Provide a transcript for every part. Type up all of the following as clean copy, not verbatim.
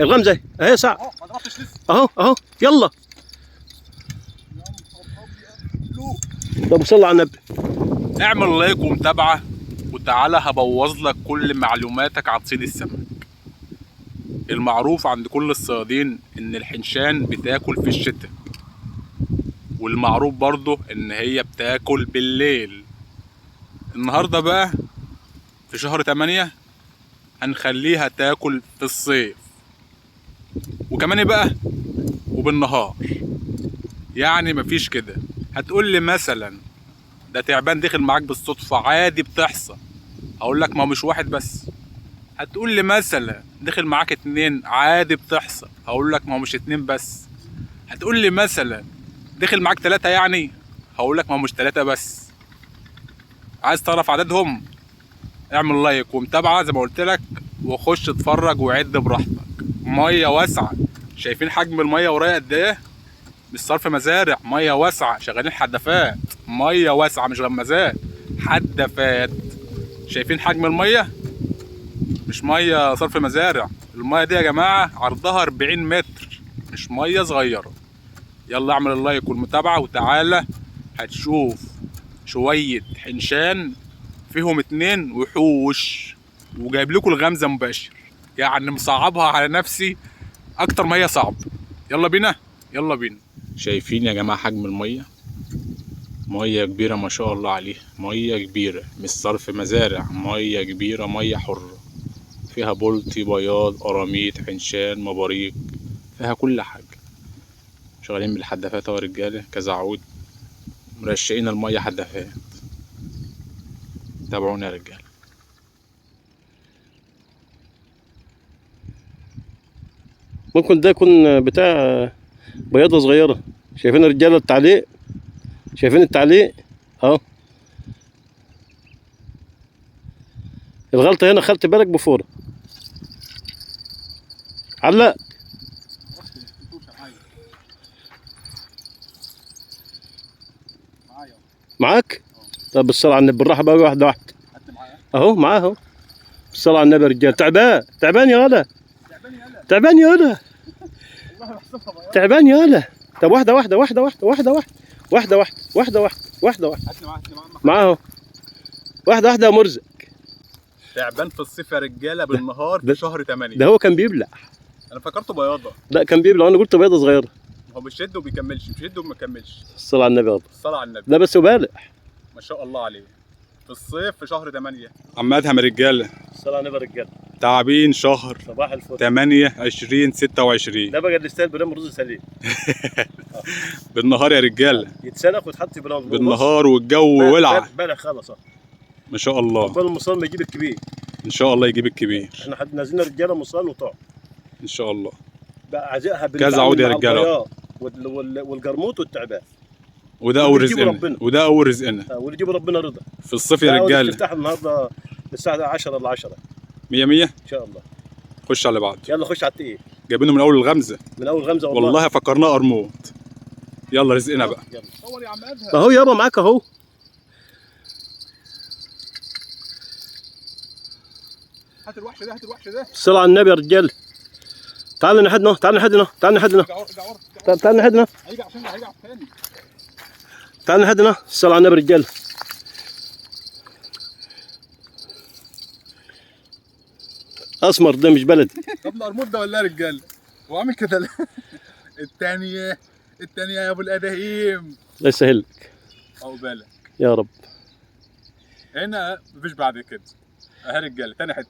الغمزه اهي ساعه ما ضربتش لسه. اهو يلا. طب صل على النبي. اعمل لايك ومتابعه وتعالى هبوظ لك كل معلوماتك عن صيد السمك. المعروف عند كل الصيادين ان الحنشان بتاكل في الشتاء، والمعروف برضه ان هي بتاكل بالليل. النهارده بقى في شهر 8 هنخليها تاكل في الصيف، وكمان بقى وبالنهار. يعني مفيش كده. هتقول لي مثلا ده تعبان دخل معاك بالصدفة، عادي بتحصل. هقول لك ما هو مش واحد بس. هتقول لي مثلا دخل معاك 2، عادي بتحصل. هقول لك ما هو مش 2 بس. هتقول لي مثلا دخل معاك 3، يعني هقول لك ما هو مش 3 بس. عايز تعرف عددهم؟ اعمل لايك ومتابعة زي ما قلت لك، وخش اتفرج وعد براحتك. مية واسعة، شايفين حجم المية ورايا قد ايه؟ مش صرف مزارع، مية واسعة، شغالين حدفات. مية واسعة مش غمازات، حدفات. شايفين حجم المية؟ مش مية صرف مزارع. المية دي يا جماعة عرضها 40 متر، مش مية صغيرة. يلا اعمل اللايك والمتابعة وتعالى هتشوف شوية حنشان فيهم 2 وحوش، وجايب لكم الغمزة مباشر. يعني مصعبها على نفسي اكتر ما هي صعب. يلا بينا يلا بينا. شايفين يا جماعة حجم المية؟ مية كبيرة ما شاء الله عليها. مية كبيرة مش صرف مزارع، مية كبيرة، مية حرة. فيها بلطي، بياض، قراميط، حنشان، مباريك، فيها كل حاجة. شغالين بالحدافات اهو يا رجالة، كذا عود مرشقين المية حدافات. تابعونا يا رجالة. ممكن ده يكون بتاع بياضه صغيره. شايفين الرجاله التعليق؟ شايفين التعليق اهو. الغلطه هنا خدت بالك بفوره. علق معاك. طب بالصلاه على النبي بالراحه بقى، واحده واحده اهو. معاه اهو. بالصلاه على النبي يا رجال. تعبان يا ولا. تعبان يا ولا. تعبان يا ولا. طب واحده واحده واحده واحده واحده واحده واحده واحده واحده واحده. معاه اهو. واحده واحده يا مرزق. تعبان في الصيف يا رجالة بالنهار في شهر 8. ده هو كان بيبلع. انا فكرته بياضة. لا كان بيبلع، وانا قلت بياضه صغيره. هو بيشد وبيكملش، بيشد وما كملش. الصلاه على النبي يابا. الصلاة على النبي. لا بس بالغ ما شاء الله عليه. في الصيف في شهر 8. عم ادهم يا رجالة. الصلاه على النبي يا رجاله. تعابين شهر صباح الفل. 8 20 26. ده بقى اللي يستاهل برام رز سليم. بالنهار يا رجالة. يتسلق ويتحط في برام. بالنهار والجو ولع. بالغ خالص. ما شاء الله. قبل المصان ما يجيب الكبير. ان شاء الله يجيب الكبير. احنا نازلين رجاله مصان وطعم. ان شاء الله. بقى عزقها كذا عود يا رجاله. والقرموط والتعبان. وده اول رزقنا. وده اول رزقنا. واللي يجيب ربنا رضا. في الصيف يا رجاله. تفتح النهارده الساعه 10 ل 10. 100 100 ان شاء الله. خش على بعض. يلا خش على التقيل. جايبينه من اول الغمزه. من اول غمزه والله. والله فكرناه قرموط. يلا رزقنا بقى. يلا صور يا عم ادهم. اهو يابا معاك اهو. هات الوحش ده، هات الوحش ده. الصلاة على النبي يا رجال. تعال نحدنا، تعال نحدنا، تعال نحدنا، تعال نحدنا، هيجي عشان هيجي تاني. تعال نحدنا. الصلاة على النبي يا رجال. اسمر ده مش بلدي. طب القرموط ده ولا يا رجاله؟ هو عامل كده ليه؟ الثانيه يا ابو الادهيم. الله يسهل لك. عقبالك يا رب. هنا مفيش بعد كده. اهي رجاله تاني حته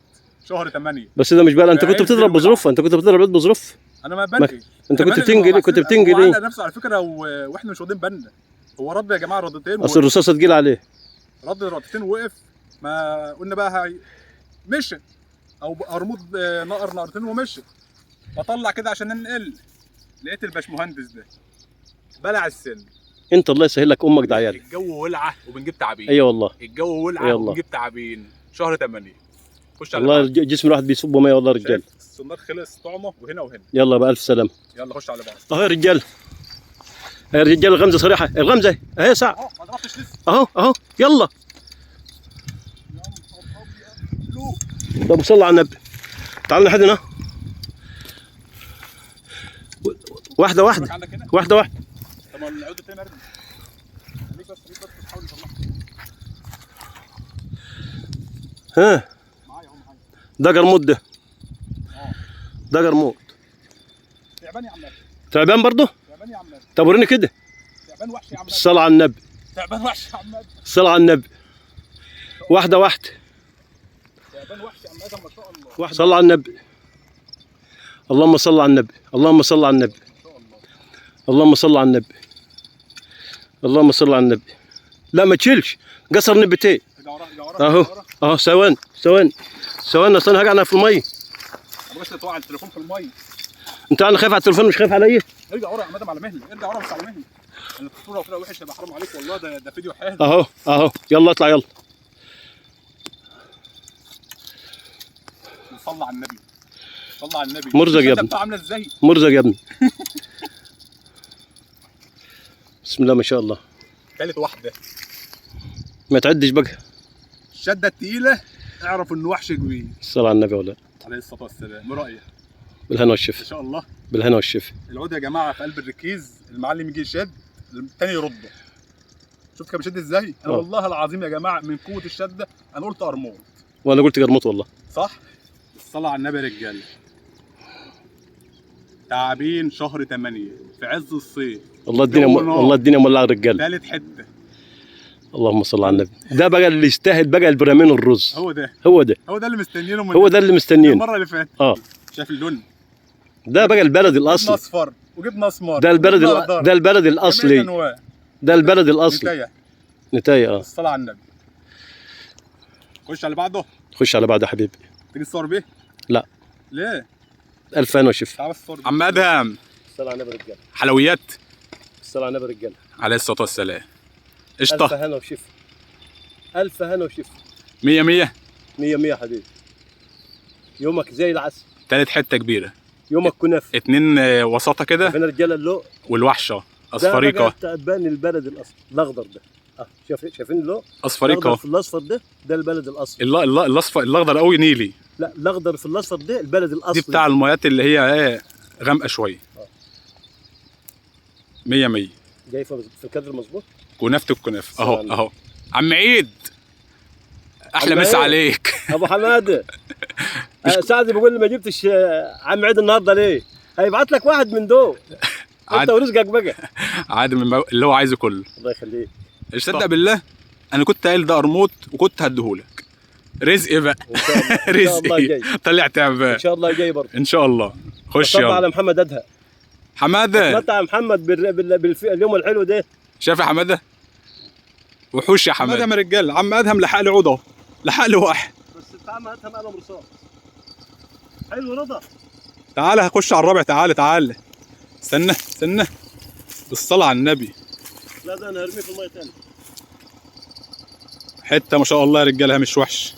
شهر 8. بس ده مش بلد. انت كنت بتضرب بظروف. انت كنت بتضرب بظروف. انا ما بنقي. انت كنت بتنجي ليه؟ كنت بتنجي ليه؟ على نفسه على فكره واحنا مش واخدين بالنا. هو رد يا جماعه ردتين. اصل الرصاصه تقيل عليه. رد ردتين وقف. ما قلنا بقى هي مشي او قرموط نقر نقرتين ومشي. بطلع كده عشان ننقل. لقيت الباشمهندس ده بلع السن. انت الله يسهل لك امك ده عيالي. الجو ولعه وبنجيب تعابين. ايوه والله. الجو ولعه وبنجيب تعابين. شهر 8. خش على والله جسم الواحد بيصب ميه والله يا رجال. السنار خلص طعمه وهنا وهنا. يلا بألف سلامه. يلا خش على بعض. اهو يا رجال. يا رجال الغمزه صريحه. الغمزه اهي ساعه. اهو ما ضربتش لسه. اهو يلا. طب صل على النبي. تعال نحدنا. واحده واحده عندك هنا؟ واحده واحده. طب ما العود التاني مرمي. خليك بس تحاول تطلعها. ها معايا اهو معايا. ده قرموط ده. اه ده قرموط. تعبان يا عم نبي. تعبان برضه؟ تعبان يا عم نبي. طب وريني كده. تعبان وحش يا عم نبي. الصلاة على النبي. تعبان وحش يا عم نبي. الصلاة على النبي. واحدة واحدة. تعبان وحش يا عم ادم ما شاء الله. صلى على النبي. اللهم صل على النبي، اللهم صل على النبي. ما شاء الله. اللهم صل على النبي. اللهم صل على النبي. لا ما تشيلش، قصر نبتين. ارجع ورا ارجع ورا. اهو اهو ثواني ثواني ثواني، اصل انا هقع في المية. بس توقع التليفون في الميه. انت انا خايف على التليفون مش خايف عليا؟ ارجع ورا يا عم ادم على مهلي. ارجع ورا بس على مهلي. الصوره لو طلع وحش هيبقى حرام عليك والله. ده فيديو حلو. اهو اهو يلا اطلع يلا. صلى على النبي. صلى على النبي. مرزق يا ابني. الشدة عامله ازاي؟ مرزق يا ابني. بسم الله ما شاء الله. ثالث واحده. ما تعدش بقى. الشده الثقيله اعرف انه وحش كبير. الصلاة على النبي يا ولاد. عليه الصلاه والسلام. رايك بالهنا ان والشفا. شاء الله. بالهنا والشفا. العود يا جماعه في قلب الركيز، المعلم يجي يشد الثاني يرده. شفت كان بيشد ازاي؟ انا والله العظيم يا جماعه من قوه الشده انا قلت قرموط. وانا قلت قرموط والله. صح؟ الصلاه على النبي يا رجاله. تعابين شهر 8 في عز الصيف. والله الدنيا والله الدنيا مولعه رجاله. ثالث حته. اللهم صل على النبي. ده بقى اللي يستاهل بقى البرامين والرز. هو ده هو ده هو ده اللي مستنيينه هو ده اللي مستنيين المره اللي فاتت. شايف اللون؟ ده بقى البلد جبنا الاصلي. اصفر وجبنا اسمر. ده البلد ده البلد الاصلي. ده البلد الاصلي. نتايه. نتايه الصلاه على النبي. خش على اللي بعده. خش على بعض يا حبيبي. تيجي تصور بيه؟ لا. ليه؟ الف هنا وشفا. تعال بس صور. عم ادهم. الصلاة على النبي رجاله. حلويات. الصلاة على النبي رجاله. عليه الصلاه والسلام. الف قشطه. هنا وشفا. الف هنا وشفا. 100 100. 100 100 حبيبي. يومك زي العسل. تالت حته كبيره. يومك كنافه. 2 وسطه كده. فين الرجاله اللؤ. والوحشه ده اصفريقه. بقى تبان البلد الاصلي الاخضر ده. شايفين اللؤ. اصفريقه. في الاصفر ده البلد الاصلي. الاصفر الاخضر قوي نيلي. لا الاخضر في الاصفر ده البلد الاصلي. دي بتاع الميات اللي هي ايه غامقه شويه. 100 100. جاي في الكادر مظبوط. كنافه الكنافه اهو اهو. عم عيد احلى مسا عليك. ابو حماده. سعد بيقول لي ما جبتش عم عيد النهارده ليه؟ هيبعت لك واحد من دول. انت ورزقك بقى. عادي من اللي هو عايزه كله. الله يخليك. تصدق بالله انا كنت قايل ده قرموط وكنت هديهولك. رزق بقى. رزق طلع تعبان. ان شاء الله جاي برضه. ان شاء الله. خش يلا. على محمد ادهم. حماده. متى محمد اليوم الحلو ده. شايف يا حماده؟ وحوش يا حماده. يا رجال عم ادهم لحق لي عوضه. لحق لي واحد. بس انت عم ادهم قلم رصاص. حلو رضا. تعالى هخش على الرابع. تعالى استنى بالصلاه على النبي. لا ده انا هرميه في الميه تاني. حته ما شاء الله يا رجاله مش وحش.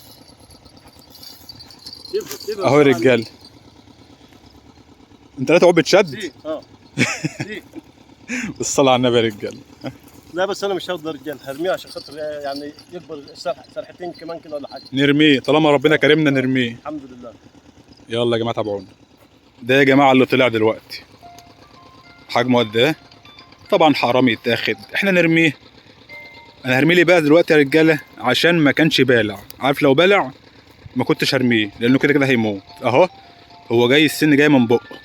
اهو يا رجاله. انت لا تعب تشد. بالصلاه على النبي يا رجاله. لا بس انا مش هاخد رجال هرميه عشان خاطر يعني يكبر سرحتين كمان كده ولا حاجه. نرميه طالما ربنا كرمنا نرميه. الحمد لله. يلا يا جماعه تابعونا. ده يا جماعه اللي طلع دلوقتي حجمه قد ايه؟ طبعا حرام يتاخد. احنا نرميه. انا هرميه لي بقى دلوقتي يا رجاله عشان ما كانش بالع. عارف لو بالع ما كنتش هرميه لانه كده كده هيموت. اهو هو جاي السن جاي من بقه.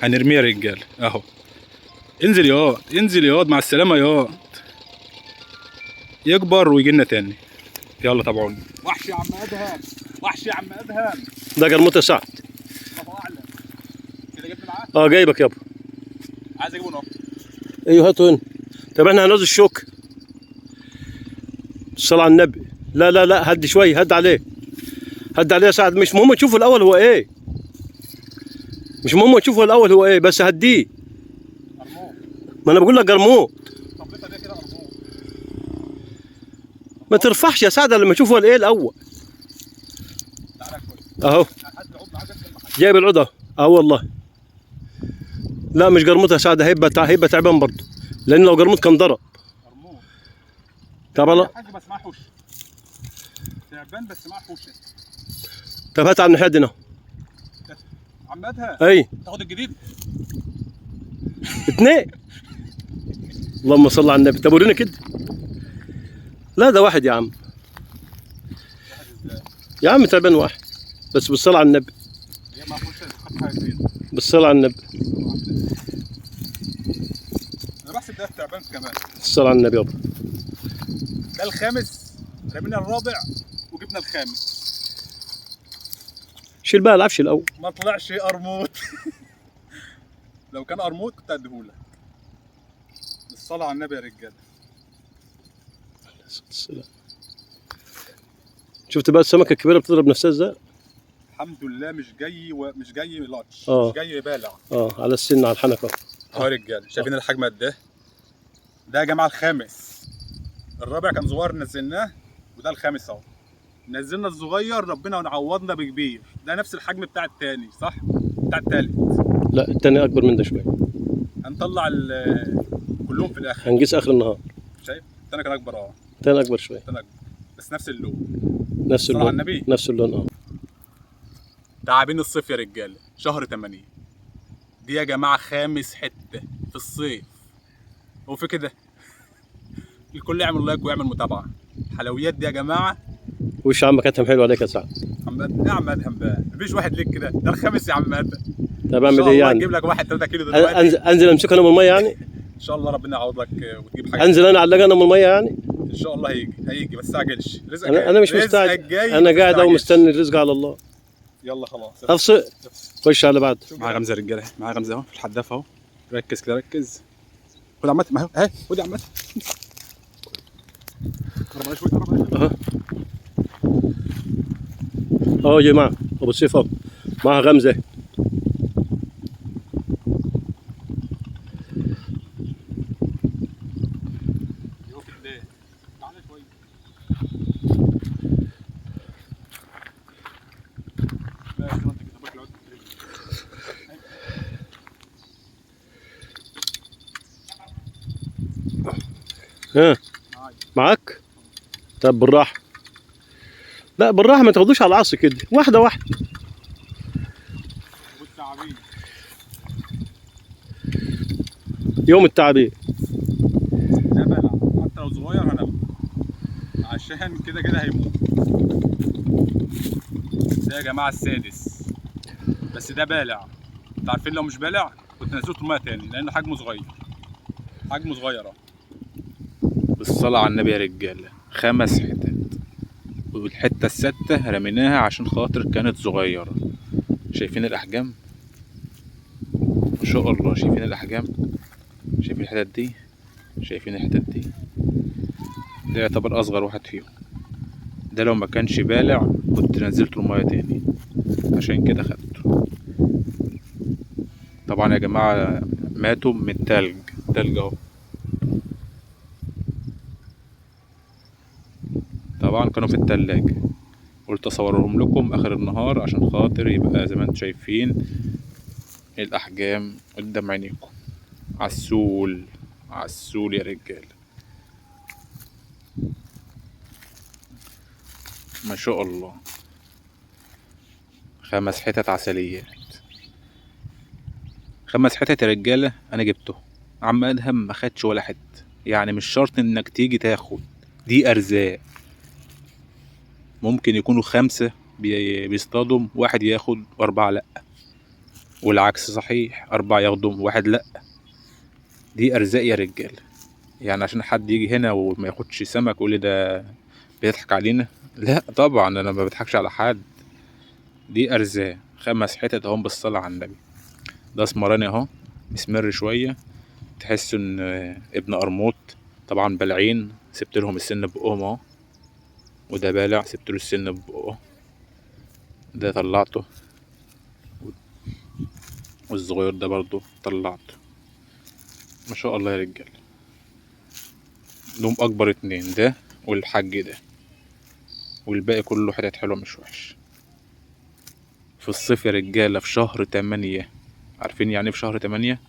هنرميه يا رجاله اهو. انزل ياض انزل ياض مع السلامه ياض. يكبر ويجي لنا تاني. يلا تابعوني. وحش يا عم ادهم. وحش يا عم ادهم. ده قرموط يا سعد. الله اعلم. كده جبت معاه؟ جايبك يابا. عايز اجيبه هنا. ايوه هاته هنا. طب احنا هنوزن الشوك. الصلاة على النبي. لا هدي شوي. هد عليه يا سعد. مش مهم تشوفوا الاول هو ايه. مش مهم تشوفوا الاول هو ايه بس هديه. قرموط. ما انا بقول لك قرموط. طب ده كده قرموط. ما ترفعش يا سعد لما تشوفوا الايه الاول. تعالى شوي. اهو جايب العود اهو. والله لا مش قرموط يا سعد. هيبقى تعبان برضه لان لو قرموط كان ضرب. قرموط. طب الله. حاجه بس معاه حوش. تعبان بس معاه حوش. طب هات على الناحيه دي هنا. عمتها. اي تاخد الجديد. 2. اللهم صل على النبي. طب ورينا كده. لا ده واحد يا عم. يا عم تعبان واحد بس بالصلاة على النبي. بالصلاة على النبي. انا بحسب ده تعبان كمان. بالصلاة على النبي يابا. ده الخامس، رمينا الرابع وجبنا الخامس. شيل بقى العفش الأول. ما طلعش قرموط. لو كان قرموط كنت هديهولك. بالصلاة على النبي يا رجاله. شفت بقى السمكة الكبيرة بتضرب نفسها ازاي؟ الحمد لله مش جاي لاتش، مش جاي بالع. على السن على الحنكة. اهو يا رجاله شايفين الحجم قد ايه؟ ده يا جماعه الخامس. الرابع كان صغير نزلناه، وده الخامس اهو. نزلنا الصغير ربنا ونعوضنا بكبير. ده نفس الحجم بتاع التاني صح؟ بتاع التالت. لا التاني أكبر من ده شوية. هنطلع كلهم في الاخر. هنقيس آخر النهار. شايف؟ التاني كان اكبر اه. التاني أكبر شوية. التاني اكبر بس نفس اللون. نفس اللون. على النبي. نفس اللون تعابين الصيف يا رجاله، شهر 8. دي يا جماعه خامس حته في الصيف. هو في كده. الكل يعمل لايك ويعمل متابعه. الحلويات دي يا جماعه. وش عمك ادهم حلو عليك يا سعد. يا عم ادهم بقى مفيش واحد ليك كده، ده الخامس يا عم ادهم. طب اعمل ايه يعني؟ اجيب لك واحد 3 كيلو دلوقتي. انزل امسكه انا من الميه يعني؟ ان شاء الله ربنا يعوض لك وتجيب حاجه. انزل انا اعلقه انا من الميه يعني؟ ان شاء الله هيجي بس تعجلش. رزقك انا مش مستعجل. انا قاعد اهو مستني الرزق على الله. يلا خلاص افصل. خش على بعد. معايا غمزه يا رجاله، معايا غمزه اهو في الحداف اهو. ركز كده ركز. خد عمتي ما اهي، خد يا عمتي. قرب عليا شويه، قرب عليا. اهو يا جماعه ابو سيف اهو معها غمزه. ها معاك؟ طب بالراحه. لا بالراحه ما تاخدوش على العصر كده، واحده واحده. يوم التعابين. ده بلع حتى لو صغير هنام عشان كده هيموت. ده يا جماعه السادس بس ده بالع. انتوا عارفين لو مش بالع كنت نزلته الميه تاني لانه حجمه صغير. حجمه صغير اهو. بالصلاة على النبي يا رجاله، 5 حتت والحته السادسه رميناها عشان خاطر كانت صغيره. شايفين الاحجام؟ ما شاء الله. شايفين الاحجام؟ شايفين الحتت دي؟ شايفين الحتت دي؟ ده يعتبر اصغر واحد فيهم. ده لو ما كانش بالع كنت نزلته الميه تاني عشان كده خدته. طبعا يا جماعه ماتوا من التلج. تلج اهو. طبعا كانوا في التلاجة. قلت اصورهم لكم اخر النهار عشان خاطر يبقى زي ما انتم شايفين الاحجام قدام عينيكم. عسول عسول يا رجال. ما شاء الله. 5 حتت عسليات. 5 حتت يا رجاله. انا جبته. عم ادهم ما خدش ولا حته. يعني مش شرط انك تيجي تاخد، دي ارزاق. ممكن يكونوا 5 بيصطادوا، واحد ياخد و4 لأ، والعكس صحيح، 4 ياخدوا واحد لأ. دي أرزاق يا رجال. يعني عشان حد يجي هنا وما ياخدش سمك يقول لي ده بيضحك علينا، لا طبعا أنا ما بضحكش على حد. دي أرزاق. 5 حتت اهم بالصلاة على النبي. ده اسمراني اهو مسمر شوية، تحس ان ابن قرموط. طبعا بالعين سبت لهم السن بقهم اهو، وده بالع سبت له السن بقه. ده طلعته، والصغير ده برضو طلعته. ما شاء الله يا رجال. دوم اكبر 2، ده والحج ده، والباقي كله حتت حلوة مش وحش. في الصيف يا رجالة في شهر 8. عارفين يعني في شهر 8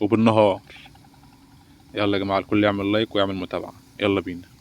وبالنهار. يلا يا جماعة الكل يعمل لايك ويعمل متابعة. يلا بينا.